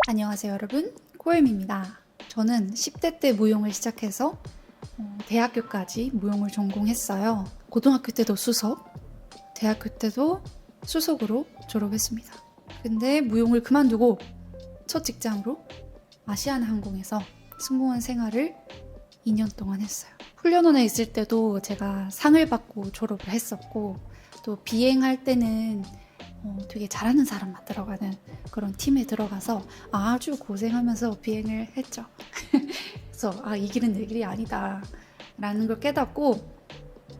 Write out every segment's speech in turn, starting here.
안녕하세요 여러분, 코엠입니다. 저는 10대 때 무용을 시작해서 대학교까지 무용을 전공했어요. 고등학교 때도 수석, 대학교 때도 수석으로 졸업했습니다. 근데 무용을 그만두고 첫 직장으로 아시아나항공에서 승무원 생활을 2년 동안 했어요. 훈련원에 있을 때도 제가 상을 받고 졸업을 했었고, 또 비행할 때는 되게 잘하는 사람만 들어가는 그런 팀에 들어가서 아주 고생하면서 비행을 했죠. 그래서 이 길은 내 길이 아니다 라는 걸 깨닫고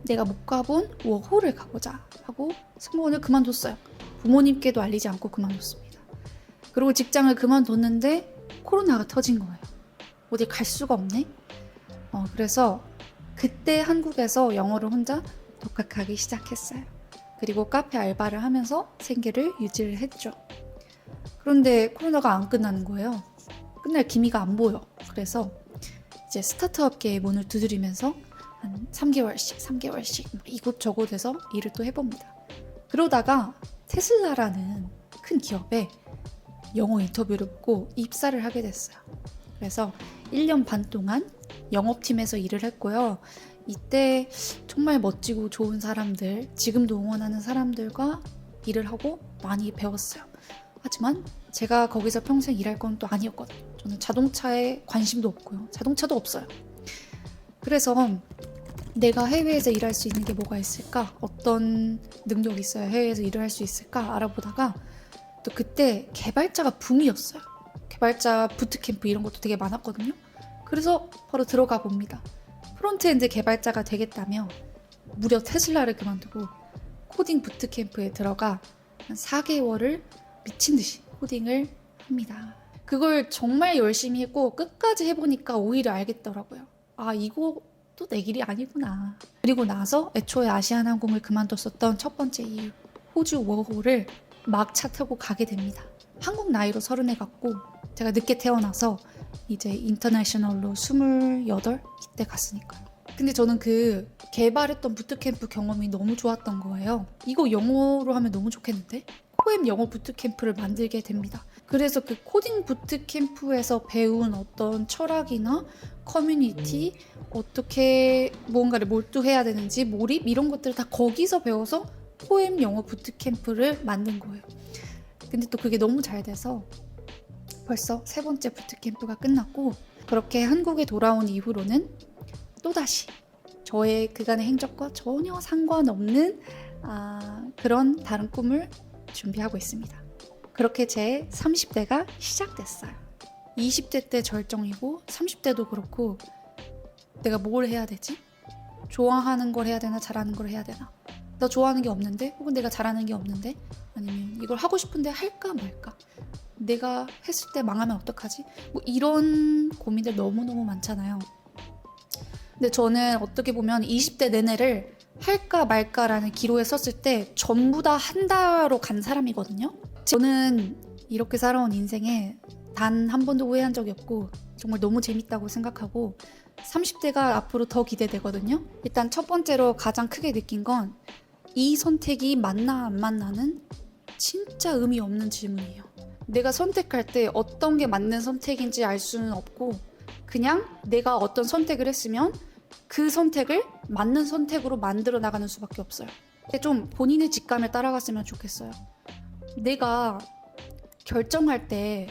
내가 못 가본 워홀을 가보자 하고 승무원을 그만뒀어요. 부모님께도 알리지 않고 그만뒀습니다. 그리고 직장을 그만뒀는데 코로나가 터진 거예요. 어디 갈 수가 없네. 그래서 그때 한국에서 영어를 혼자 독학하기 시작했어요. 그리고 카페 알바를 하면서 생계를 유지를 했죠. 그런데 코로나가 안 끝나는 거예요. 끝날 기미가 안 보여. 그래서 이제 스타트업계의 문을 두드리면서 한 3개월씩 이곳저곳에서 일을 또 해봅니다. 그러다가 테슬라라는 큰 기업에 영어 인터뷰를 보고 입사를 하게 됐어요. 그래서 1년 반 동안 영업팀에서 일을 했고요. 이때 정말 멋지고 좋은 사람들, 지금도 응원하는 사람들과 일을 하고 많이 배웠어요. 하지만 제가 거기서 평생 일할 건 또 아니었거든요. 저는 자동차에 관심도 없고요. 자동차도 없어요. 그래서 내가 해외에서 일할 수 있는 게 뭐가 있을까? 어떤 능력이 있어야 해외에서 일을 할 수 있을까? 알아보다가 또 그때 개발자가 붐이었어요. 개발자 부트캠프 이런 것도 되게 많았거든요. 그래서 바로 들어가 봅니다. 프론트엔드 개발자가 되겠다며 무려 테슬라를 그만두고 코딩 부트캠프에 들어가 한 4개월을 미친 듯이 코딩을 합니다. 그걸 정말 열심히 했고 끝까지 해보니까 오히려 알겠더라고요. 이것도 내 길이 아니구나. 그리고 나서 애초에 아시아나항공을 그만뒀었던 첫 번째 이유, 호주 워홀을 막 차 타고 가게 됩니다. 한국 나이로 30에 갔고 제가 늦게 태어나서 이제 인터내셔널로 28 이때 갔으니까요. 근데 저는 그 개발했던 부트캠프 경험이 너무 좋았던 거예요. 이거 영어로 하면 너무 좋겠는데? 코엠 영어 부트캠프를 만들게 됩니다. 그래서 그 코딩 부트캠프에서 배운 어떤 철학이나 커뮤니티, 어떻게 무언가를 몰두해야 되는지, 몰입 이런 것들을 다 거기서 배워서 코엠 영어 부트캠프를 만든 거예요. 근데 또 그게 너무 잘 돼서 벌써 3번째 부트캠프가 끝났고, 그렇게 한국에 돌아온 이후로는 또다시 저의 그간의 행적과 전혀 상관없는 그런 다른 꿈을 준비하고 있습니다. 그렇게 제 30대가 시작됐어요. 20대 때 절정이고 30대도 그렇고 내가 뭘 해야 되지? 좋아하는 걸 해야 되나 잘하는 걸 해야 되나? 나 좋아하는 게 없는데? 혹은 내가 잘하는 게 없는데? 아니면 이걸 하고 싶은데 할까 말까? 내가 했을 때 망하면 어떡하지? 이런 고민들 너무너무 많잖아요. 근데 저는 어떻게 보면 20대 내내를 할까 말까라는 기로에 섰을 때 전부 다 한다로 간 사람이거든요. 저는 이렇게 살아온 인생에 단 한 번도 후회한 적이 없고 정말 너무 재밌다고 생각하고 30대가 앞으로 더 기대되거든요. 일단 첫 번째로 가장 크게 느낀 건 이 선택이 맞나 안 맞나는 진짜 의미 없는 질문이에요. 내가 선택할 때 어떤 게 맞는 선택인지 알 수는 없고 그냥 내가 어떤 선택을 했으면 그 선택을 맞는 선택으로 만들어 나가는 수밖에 없어요. 좀 본인의 직감을 따라갔으면 좋겠어요. 내가 결정할 때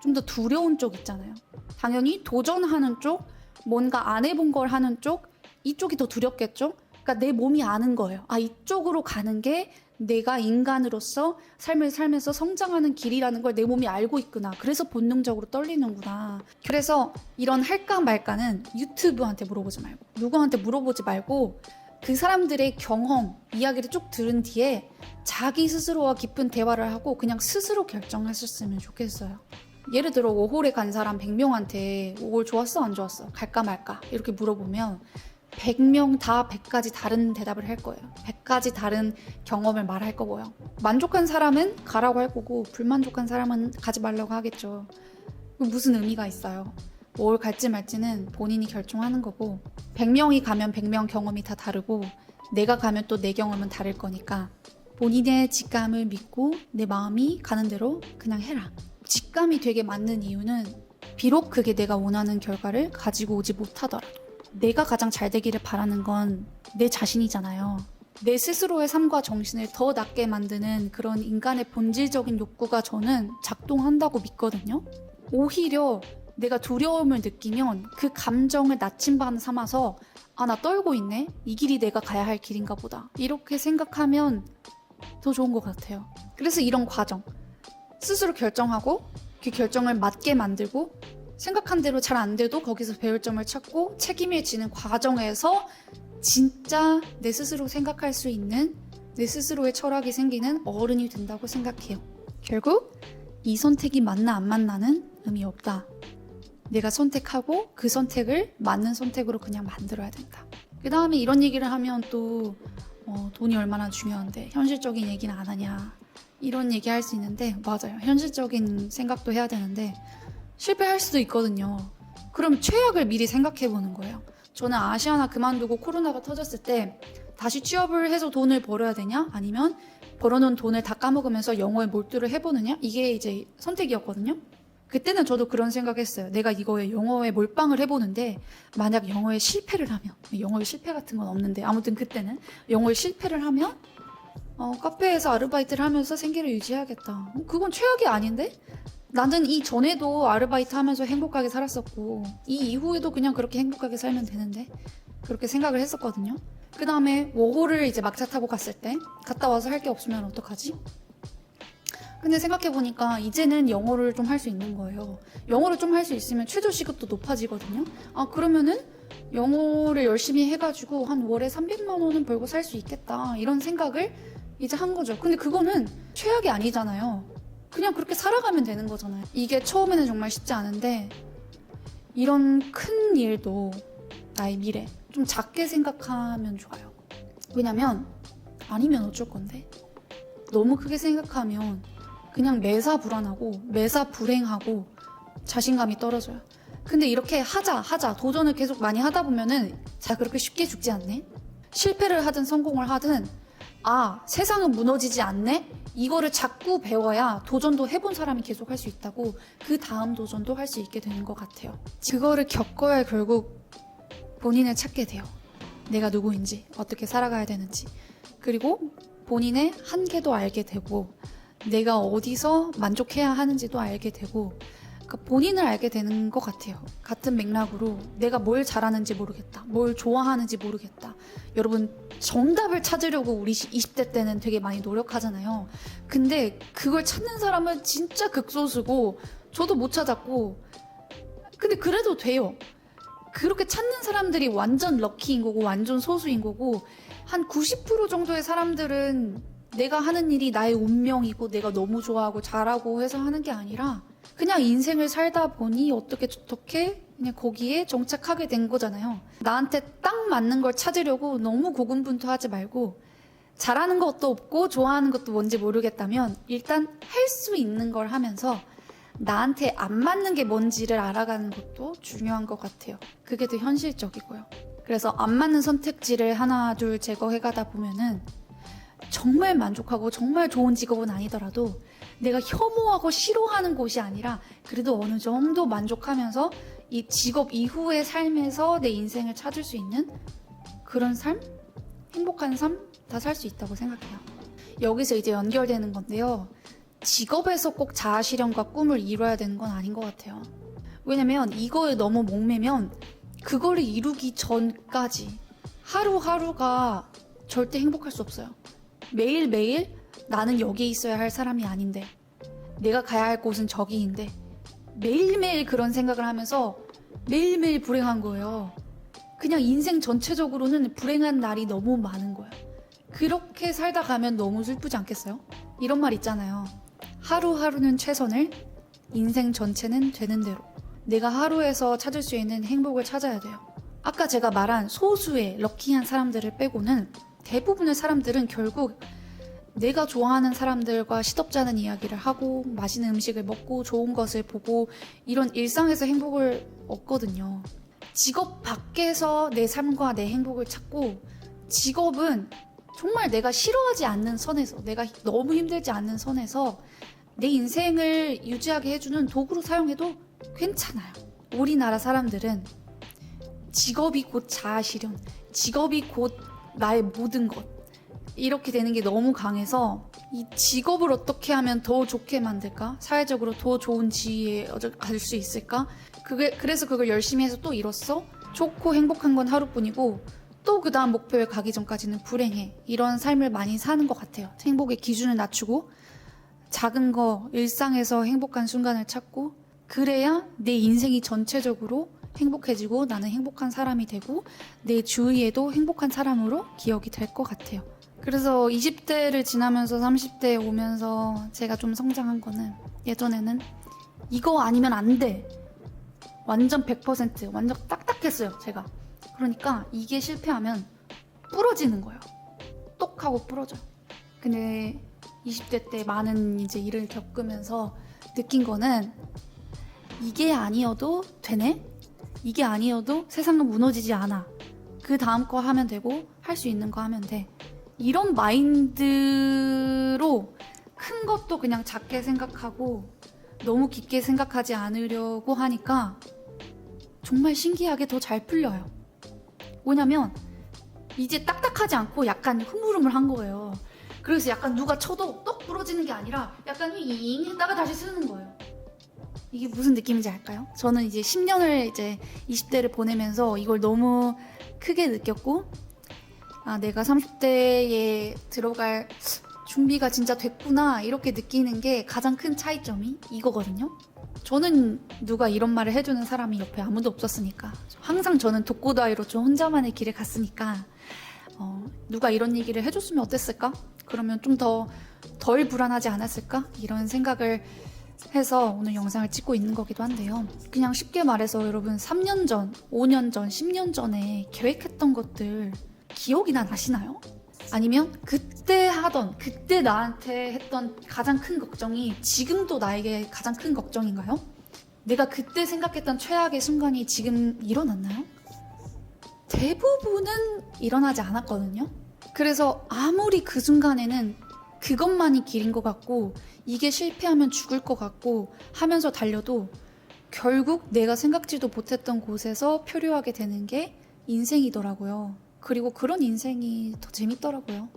좀 더 두려운 쪽 있잖아요. 당연히 도전하는 쪽, 뭔가 안 해본 걸 하는 쪽, 이쪽이 더 두렵겠죠? 그러니까 내 몸이 아는 거예요. 이쪽으로 가는 게 내가 인간으로서 삶을 살면서 성장하는 길이라는 걸 내 몸이 알고 있구나. 그래서 본능적으로 떨리는구나. 그래서 이런 할까 말까는 유튜브한테 물어보지 말고, 누구한테 물어보지 말고 그 사람들의 경험, 이야기를 쭉 들은 뒤에 자기 스스로와 깊은 대화를 하고 그냥 스스로 결정하셨으면 좋겠어요. 예를 들어 워홀에 간 사람 100명한테 워홀 좋았어 안 좋았어? 갈까 말까? 이렇게 물어보면 100명 다 100가지 다른 대답을 할 거예요. 100가지 다른 경험을 말할 거고요. 만족한 사람은 가라고 할 거고 불만족한 사람은 가지 말라고 하겠죠. 무슨 의미가 있어요? 뭘 갈지 말지는 본인이 결정하는 거고 100명이 가면 100명 경험이 다 다르고 내가 가면 또 내 경험은 다를 거니까 본인의 직감을 믿고 내 마음이 가는 대로 그냥 해라. 직감이 되게 맞는 이유는 비록 그게 내가 원하는 결과를 가지고 오지 못하더라도 내가 가장 잘 되기를 바라는 건 내 자신이잖아요. 내 스스로의 삶과 정신을 더 낫게 만드는 그런 인간의 본질적인 욕구가 저는 작동한다고 믿거든요. 오히려 내가 두려움을 느끼면 그 감정을 나침반 삼아서 아, 나 떨고 있네? 이 길이 내가 가야 할 길인가 보다. 이렇게 생각하면 더 좋은 것 같아요. 그래서 이런 과정, 스스로 결정하고 그 결정을 맞게 만들고 생각한 대로 잘 안 돼도 거기서 배울 점을 찾고 책임을 지는 과정에서 진짜 내 스스로 생각할 수 있는 내 스스로의 철학이 생기는 어른이 된다고 생각해요. 결국 이 선택이 맞나 안 맞나는 의미 없다. 내가 선택하고 그 선택을 맞는 선택으로 그냥 만들어야 된다. 그 다음에 이런 얘기를 하면 또 돈이 얼마나 중요한데 현실적인 얘기는 안 하냐 이런 얘기 할 수 있는데 맞아요. 현실적인 생각도 해야 되는데 실패할 수도 있거든요. 그럼 최악을 미리 생각해 보는 거예요. 저는 아시아나 그만두고 코로나가 터졌을 때 다시 취업을 해서 돈을 벌어야 되냐 아니면 벌어놓은 돈을 다 까먹으면서 영어에 몰두를 해보느냐 이게 이제 선택이었거든요. 그때는 저도 그런 생각했어요. 내가 이거에 영어에 몰빵을 해보는데 만약 영어에 실패를 하면 영어에 실패 같은 건 없는데 아무튼 그때는 영어에 실패를 하면 카페에서 아르바이트를 하면서 생계를 유지해야겠다. 그건 최악이 아닌데? 나는 이 전에도 아르바이트 하면서 행복하게 살았었고 이 이후에도 그냥 그렇게 행복하게 살면 되는데 그렇게 생각을 했었거든요. 그 다음에 워홀을 이제 막차 타고 갔을 때 갔다 와서 할 게 없으면 어떡하지? 근데 생각해보니까 이제는 영어를 좀 할 수 있는 거예요. 영어를 좀 할 수 있으면 최저 시급도 높아지거든요. 아 그러면은 영어를 열심히 해가지고 한 월에 300만 원은 벌고 살 수 있겠다 이런 생각을 이제 한 거죠. 근데 그거는 최악이 아니잖아요. 그냥 그렇게 살아가면 되는 거잖아요. 이게 처음에는 정말 쉽지 않은데 이런 큰 일도 나의 미래 좀 작게 생각하면 좋아요. 왜냐면 아니면 어쩔 건데 너무 크게 생각하면 그냥 매사 불안하고 매사 불행하고 자신감이 떨어져요. 근데 이렇게 하자 도전을 계속 많이 하다 보면은 자 그렇게 쉽게 죽지 않네. 실패를 하든 성공을 하든 아 세상은 무너지지 않네. 이거를 자꾸 배워야 도전도 해본 사람이 계속 할 수 있다고 그 다음 도전도 할 수 있게 되는 것 같아요. 그거를 겪어야 결국 본인을 찾게 돼요. 내가 누구인지 어떻게 살아가야 되는지 그리고 본인의 한계도 알게 되고 내가 어디서 만족해야 하는지도 알게 되고 그러니까 본인을 알게 되는 것 같아요. 같은 맥락으로 내가 뭘 잘하는지 모르겠다. 뭘 좋아하는지 모르겠다. 여러분 정답을 찾으려고 우리 20대 때는 되게 많이 노력하잖아요. 근데 그걸 찾는 사람은 진짜 극소수고 저도 못 찾았고 근데 그래도 돼요. 그렇게 찾는 사람들이 완전 럭키인 거고 완전 소수인 거고 한 90% 정도의 사람들은 내가 하는 일이 나의 운명이고 내가 너무 좋아하고 잘하고 해서 하는 게 아니라 그냥 인생을 살다 보니 어떻게 저렇게 그냥 거기에 정착하게 된 거잖아요. 나한테 딱 맞는 걸 찾으려고 너무 고군분투하지 말고 잘하는 것도 없고 좋아하는 것도 뭔지 모르겠다면 일단 할 수 있는 걸 하면서 나한테 안 맞는 게 뭔지를 알아가는 것도 중요한 것 같아요. 그게 더 현실적이고요. 그래서 안 맞는 선택지를 하나 둘 제거해가다 보면은 정말 만족하고 정말 좋은 직업은 아니더라도 내가 혐오하고 싫어하는 곳이 아니라 그래도 어느 정도 만족하면서 이 직업 이후의 삶에서 내 인생을 찾을 수 있는 그런 삶? 행복한 삶? 다 살 수 있다고 생각해요. 여기서 이제 연결되는 건데요. 직업에서 꼭 자아실현과 꿈을 이뤄야 되는 건 아닌 것 같아요. 왜냐면 이거에 너무 목매면 그거를 이루기 전까지 하루하루가 절대 행복할 수 없어요. 매일매일 나는 여기에 있어야 할 사람이 아닌데 내가 가야 할 곳은 저기인데 매일매일 그런 생각을 하면서 매일매일 불행한 거예요. 그냥 인생 전체적으로는 불행한 날이 너무 많은 거예요. 그렇게 살다 가면 너무 슬프지 않겠어요? 이런 말 있잖아요. 하루하루는 최선을, 인생 전체는 되는 대로. 내가 하루에서 찾을 수 있는 행복을 찾아야 돼요. 아까 제가 말한 소수의 럭키한 사람들을 빼고는 대부분의 사람들은 결국 내가 좋아하는 사람들과 시덥지 않은 이야기를 하고 맛있는 음식을 먹고 좋은 것을 보고 이런 일상에서 행복을 얻거든요. 직업 밖에서 내 삶과 내 행복을 찾고 직업은 정말 내가 싫어하지 않는 선에서 내가 너무 힘들지 않는 선에서 내 인생을 유지하게 해주는 도구로 사용해도 괜찮아요. 우리나라 사람들은 직업이 곧 자아실현, 직업이 곧 나의 모든 것, 이렇게 되는 게 너무 강해서 이 직업을 어떻게 하면 더 좋게 만들까? 사회적으로 더 좋은 지위에 갈 수 있을까? 그래서 그걸 열심히 해서 또 이뤘어? 좋고 행복한 건 하루뿐이고 또 그 다음 목표에 가기 전까지는 불행해. 이런 삶을 많이 사는 것 같아요. 행복의 기준을 낮추고 작은 거, 일상에서 행복한 순간을 찾고 그래야 내 인생이 전체적으로 행복해지고 나는 행복한 사람이 되고 내 주위에도 행복한 사람으로 기억이 될 것 같아요. 그래서 20대를 지나면서 30대에 오면서 제가 좀 성장한 거는 예전에는 이거 아니면 안 돼. 완전 100% 완전 딱딱했어요, 제가. 그러니까 이게 실패하면 부러지는 거예요. 똑 하고 부러져요. 근데 20대 때 많은 이제 일을 겪으면서 느낀 거는 이게 아니어도 되네? 이게 아니어도 세상은 무너지지 않아. 그 다음 거 하면 되고 할 수 있는 거 하면 돼. 이런 마인드로 큰 것도 그냥 작게 생각하고 너무 깊게 생각하지 않으려고 하니까 정말 신기하게 더 잘 풀려요. 뭐냐면 이제 딱딱하지 않고 약간 흐물흐물한 거예요. 그래서 약간 누가 쳐도 똑 부러지는 게 아니라 약간 윙 했다가 다시 쓰는 거예요. 이게 무슨 느낌인지 알까요? 저는 이제 10년을 이제 20대를 보내면서 이걸 너무 크게 느꼈고 내가 30대에 들어갈 준비가 진짜 됐구나 이렇게 느끼는 게 가장 큰 차이점이 이거거든요. 저는 누가 이런 말을 해주는 사람이 옆에 아무도 없었으니까 항상 저는 독고다이로 좀 혼자만의 길을 갔으니까 누가 이런 얘기를 해줬으면 어땠을까? 그러면 좀 덜 불안하지 않았을까? 이런 생각을 해서 오늘 영상을 찍고 있는 거기도 한데요. 그냥 쉽게 말해서 여러분 3년 전, 5년 전, 10년 전에 계획했던 것들 기억이나 나시나요? 아니면 그때 나한테 했던 가장 큰 걱정이 지금도 나에게 가장 큰 걱정인가요? 내가 그때 생각했던 최악의 순간이 지금 일어났나요? 대부분은 일어나지 않았거든요. 그래서 아무리 그 순간에는 그것만이 길인 것 같고 이게 실패하면 죽을 것 같고 하면서 달려도 결국 내가 생각지도 못했던 곳에서 표류하게 되는 게 인생이더라고요. 그리고 그런 인생이 더 재밌더라고요.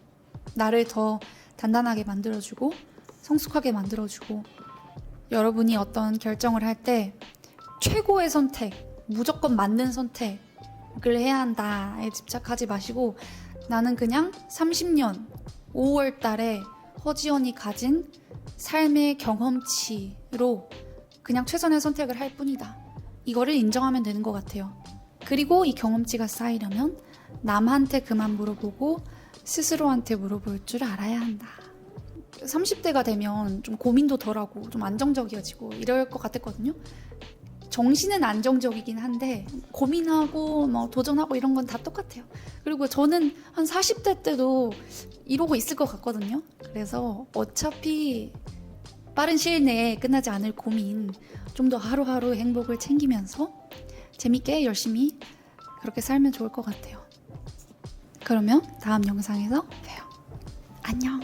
나를 더 단단하게 만들어주고 성숙하게 만들어주고 여러분이 어떤 결정을 할 때 최고의 선택, 무조건 맞는 선택을 해야 한다에 집착하지 마시고 나는 그냥 30년 5월 달에 허지연이 가진 삶의 경험치로 그냥 최선의 선택을 할 뿐이다. 이거를 인정하면 되는 것 같아요. 그리고 이 경험치가 쌓이려면 남한테 그만 물어보고 스스로한테 물어볼 줄 알아야 한다. 30대가 되면 좀 고민도 덜하고 좀 안정적이어지고 이럴 것 같았거든요. 정신은 안정적이긴 한데 고민하고 뭐 도전하고 이런 건 다 똑같아요. 그리고 저는 한 40대 때도 이러고 있을 것 같거든요. 그래서 어차피 빠른 시일 내에 끝나지 않을 고민 좀 더 하루하루 행복을 챙기면서 재밌게 열심히 그렇게 살면 좋을 것 같아요. 그러면 다음 영상에서 봬요. 안녕.